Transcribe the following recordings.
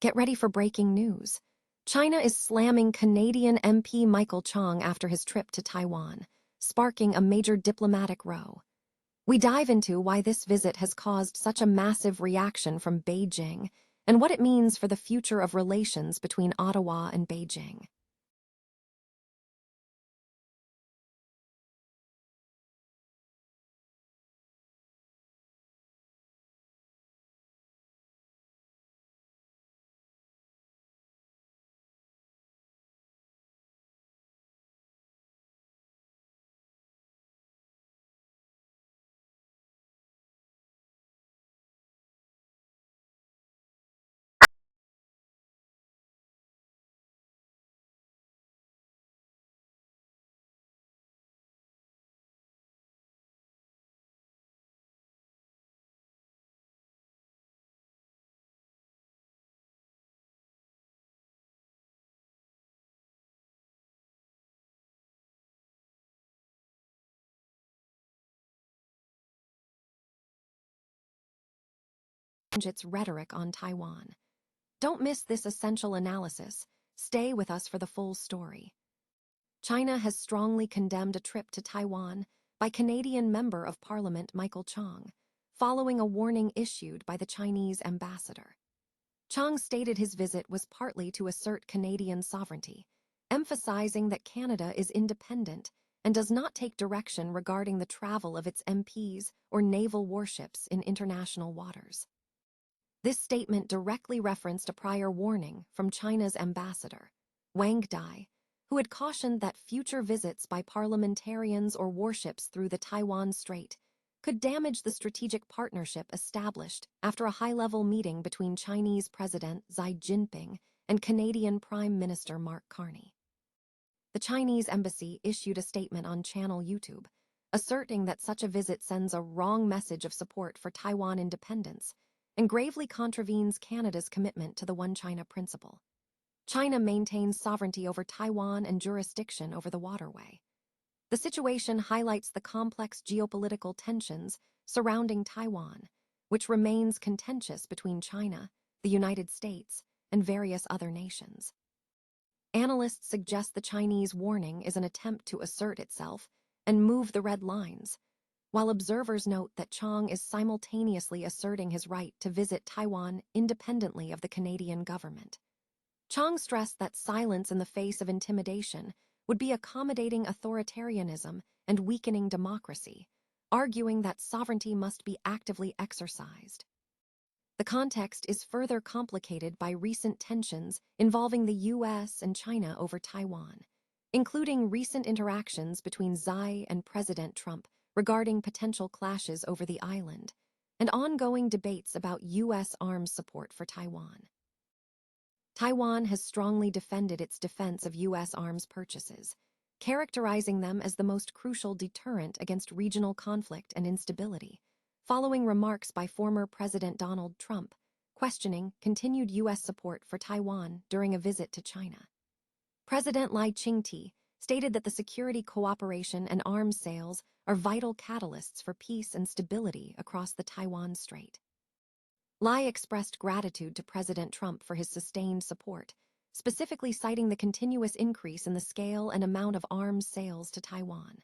Get ready for breaking news. China is slamming Canadian MP Michael Chong after his trip to Taiwan, sparking a major diplomatic row. We dive into why this visit has caused such a massive reaction from Beijing and what it means for the future of relations between Ottawa and Beijing. Its rhetoric on Taiwan. Don't miss this essential analysis. Stay with us for the full story. China has strongly condemned a trip to Taiwan by Canadian Member of Parliament Michael Chong, following a warning issued by the Chinese ambassador. Chong stated his visit was partly to assert Canadian sovereignty, emphasizing that Canada is independent and does not take direction regarding the travel of its MPs or naval warships in international waters. This statement directly referenced a prior warning from China's ambassador, Wang Dai, who had cautioned that future visits by parliamentarians or warships through the Taiwan Strait could damage the strategic partnership established after a high-level meeting between Chinese President Xi Jinping and Canadian Prime Minister Mark Carney. The Chinese embassy issued a statement on channel YouTube, asserting that such a visit sends a wrong message of support for Taiwan independence and gravely contravenes Canada's commitment to the One China principle. China maintains sovereignty over Taiwan and jurisdiction over the waterway. The situation highlights the complex geopolitical tensions surrounding Taiwan, which remains contentious between China, the United States, and various other nations. Analysts suggest the Chinese warning is an attempt to assert itself and move the red lines, while observers note that Chong is simultaneously asserting his right to visit Taiwan independently of the Canadian government. Chong stressed that silence in the face of intimidation would be accommodating authoritarianism and weakening democracy, arguing that sovereignty must be actively exercised. The context is further complicated by recent tensions involving the U.S. and China over Taiwan, including recent interactions between Xi and President Trump regarding potential clashes over the island, and ongoing debates about U.S. arms support for Taiwan. Taiwan has strongly defended its defense of U.S. arms purchases, characterizing them as the most crucial deterrent against regional conflict and instability, following remarks by former President Donald Trump questioning continued U.S. support for Taiwan during a visit to China. President Lai Ching-te stated that the security cooperation and arms sales are vital catalysts for peace and stability across the Taiwan Strait. Lai expressed gratitude to President Trump for his sustained support, specifically citing the continuous increase in the scale and amount of arms sales to Taiwan.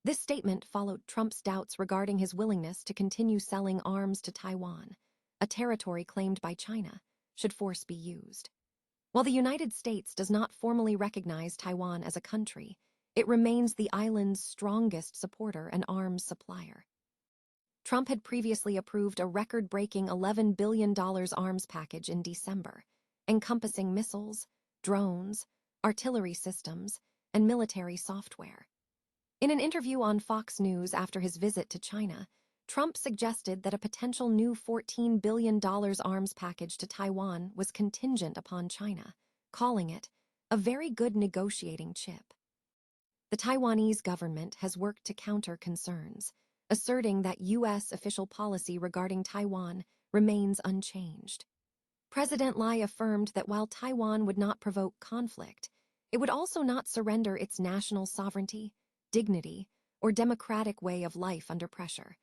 This statement followed Trump's doubts regarding his willingness to continue selling arms to Taiwan, a territory claimed by China, should force be used. While the United States does not formally recognize Taiwan as a country, it remains the island's strongest supporter and arms supplier. Trump had previously approved a record-breaking $11 billion arms package in December, encompassing missiles, drones, artillery systems, and military software. In an interview on Fox News after his visit to China, Trump suggested that a potential new $14 billion arms package to Taiwan was contingent upon China, calling it a very good negotiating chip. The Taiwanese government has worked to counter concerns, asserting that U.S. official policy regarding Taiwan remains unchanged. President Lai affirmed that while Taiwan would not provoke conflict, it would also not surrender its national sovereignty, dignity, or democratic way of life under pressure,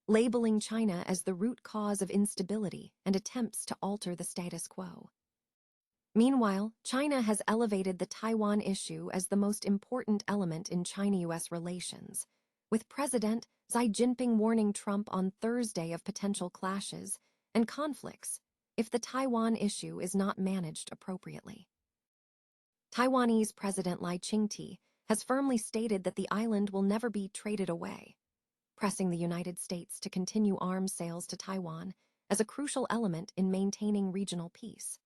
labeling China as the root cause of instability and attempts to alter the status quo. Meanwhile, China has elevated the Taiwan issue as the most important element in China-US relations, with President Xi Jinping warning Trump on Thursday of potential clashes and conflicts if the Taiwan issue is not managed appropriately. Taiwanese President Lai Ching-te has firmly stated that the island will never be traded away, pressing the United States to continue arms sales to Taiwan as a crucial element in maintaining regional peace.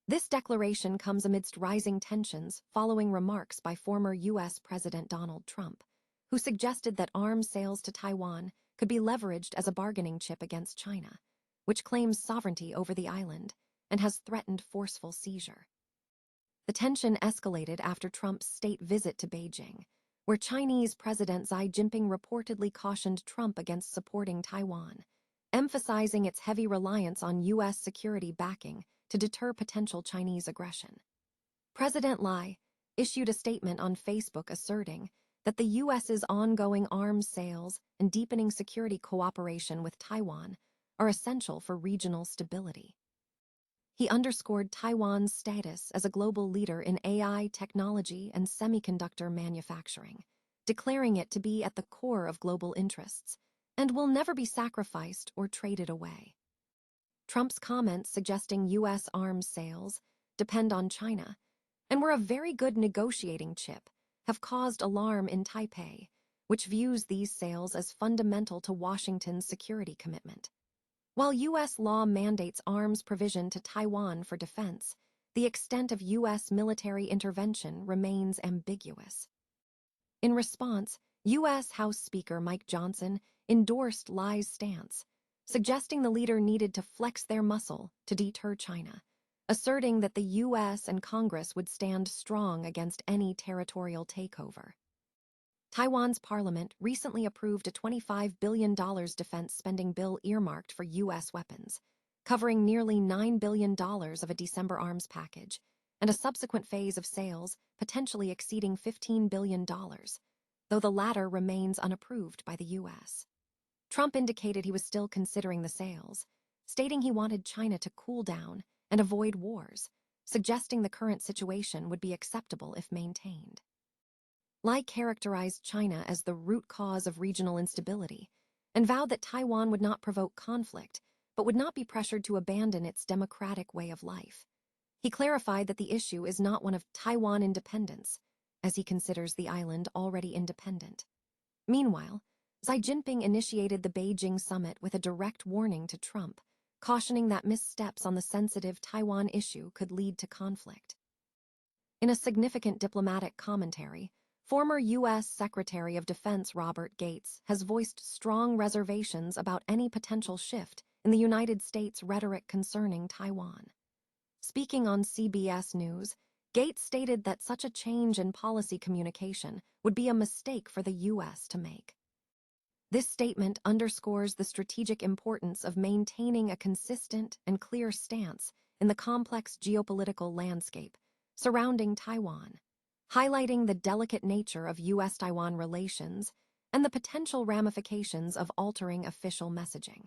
This declaration comes amidst rising tensions following remarks by former U.S. President Donald Trump, who suggested that arms sales to Taiwan could be leveraged as a bargaining chip against China, which claims sovereignty over the island and has threatened forceful seizure. The tension escalated after Trump's state visit to Beijing, where Chinese President Xi Jinping reportedly cautioned Trump against supporting Taiwan, emphasizing its heavy reliance on U.S. security backing to deter potential Chinese aggression. President Lai issued a statement on Facebook asserting that the U.S.'s ongoing arms sales and deepening security cooperation with Taiwan are essential for regional stability. He underscored Taiwan's status as a global leader in AI technology and semiconductor manufacturing, declaring it to be at the core of global interests and will never be sacrificed or traded away. Trump's comments suggesting U.S. arms sales depend on China and were a very good negotiating chip have caused alarm in Taipei, which views these sales as fundamental to Washington's security commitment. While U.S. law mandates arms provision to Taiwan for defense, the extent of U.S. military intervention remains ambiguous. In response, U.S. House Speaker Mike Johnson endorsed Lai's stance, suggesting the leader needed to flex their muscle to deter China, asserting that the U.S. and Congress would stand strong against any territorial takeover. Taiwan's parliament recently approved a $25 billion defense spending bill earmarked for U.S. weapons, covering nearly $9 billion of a December arms package, and a subsequent phase of sales potentially exceeding $15 billion, though the latter remains unapproved by the U.S. Trump indicated he was still considering the sales, stating he wanted China to cool down and avoid wars, suggesting the current situation would be acceptable if maintained. Lai characterized China as the root cause of regional instability and vowed that Taiwan would not provoke conflict, but would not be pressured to abandon its democratic way of life. He clarified that the issue is not one of Taiwan independence, as he considers the island already independent. Meanwhile, Xi Jinping initiated the Beijing summit with a direct warning to Trump, cautioning that missteps on the sensitive Taiwan issue could lead to conflict. In a significant diplomatic commentary, former U.S. Secretary of Defense Robert Gates has voiced strong reservations about any potential shift in the United States' rhetoric concerning Taiwan. Speaking on CBS News, Gates stated that such a change in policy communication would be a mistake for the U.S. to make. This statement underscores the strategic importance of maintaining a consistent and clear stance in the complex geopolitical landscape surrounding Taiwan, highlighting the delicate nature of U.S.-Taiwan relations and the potential ramifications of altering official messaging.